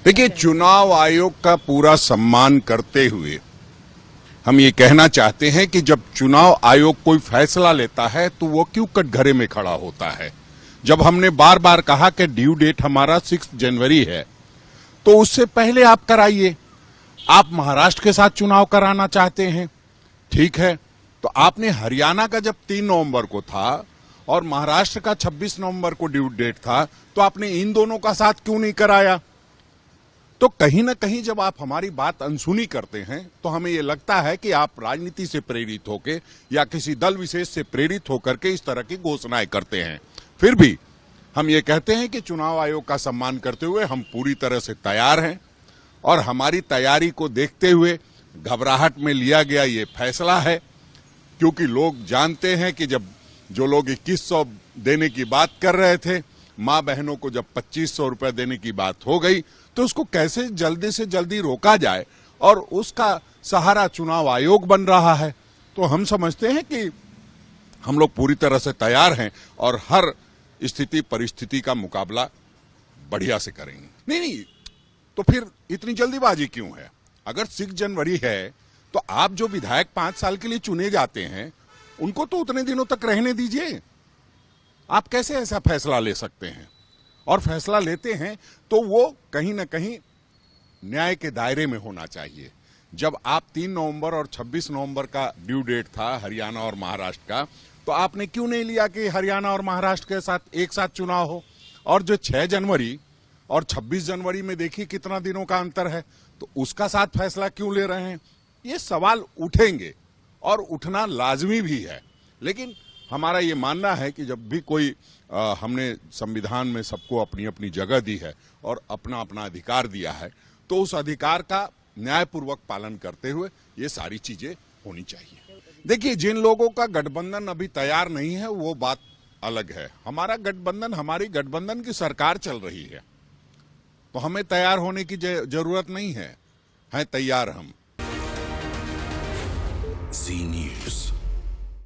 देखिए, चुनाव आयोग का पूरा सम्मान करते हुए हम ये कहना चाहते हैं कि जब चुनाव आयोग कोई फैसला लेता है तो वो क्यों कटघरे में खड़ा होता है। जब हमने बार बार कहा कि ड्यू डेट हमारा 6 जनवरी है, तो उससे पहले आप कराइए। आप महाराष्ट्र के साथ चुनाव कराना चाहते हैं, ठीक है, तो आपने हरियाणा का जब 3 नवंबर को था और महाराष्ट्र का 26 नवंबर को ड्यू डेट था, तो आपने इन दोनों का साथ क्यों नहीं कराया। तो कहीं ना कहीं जब आप हमारी बात अनसुनी करते हैं तो हमें यह लगता है कि आप राजनीति से प्रेरित होकर या किसी दल विशेष से प्रेरित होकर के इस तरह की घोषणाएं करते हैं। फिर भी हम ये कहते हैं कि चुनाव आयोग का सम्मान करते हुए हम पूरी तरह से तैयार हैं और हमारी तैयारी को देखते हुए घबराहट में लिया गया ये फैसला है, क्योंकि लोग जानते हैं कि जब जो लोग 2100 देने की बात कर रहे थे, मां बहनों को जब 2500 रुपए देने की बात हो गई, तो उसको कैसे जल्दी से जल्दी रोका जाए, और उसका सहारा चुनाव आयोग बन रहा है। तो हम समझते हैं कि हम लोग पूरी तरह से तैयार हैं और हर स्थिति परिस्थिति का मुकाबला बढ़िया से करेंगे। नहीं, तो फिर इतनी जल्दीबाजी क्यों है। अगर 6 जनवरी है तो आप जो विधायक 5 साल के लिए चुने जाते हैं उनको तो उतने दिनों तक रहने दीजिए। आप कैसे ऐसा फैसला ले सकते हैं, और फैसला लेते हैं तो वो कहीं ना कहीं न्याय के दायरे में होना चाहिए। जब आप 3 नवंबर और 26 नवंबर का ड्यू डेट था हरियाणा और महाराष्ट्र का, तो आपने क्यों नहीं लिया कि हरियाणा और महाराष्ट्र के साथ एक साथ चुनाव हो। और जो 6 जनवरी और 26 जनवरी में देखिए कितना दिनों का अंतर है, तो उसका साथ फैसला क्यों ले रहे हैं। ये सवाल उठेंगे और उठना लाजमी भी है। लेकिन हमारा ये मानना है कि जब भी कोई हमने संविधान में सबको अपनी अपनी जगह दी है और अपना अपना अधिकार दिया है, तो उस अधिकार का न्यायपूर्वक पालन करते हुए ये सारी चीजें होनी चाहिए। देखिए, जिन लोगों का गठबंधन अभी तैयार नहीं है वो बात अलग है। हमारा गठबंधन, हमारी गठबंधन की सरकार चल रही है, तो हमें तैयार होने की जरूरत नहीं है, तैयार हम। जी न्यूज़।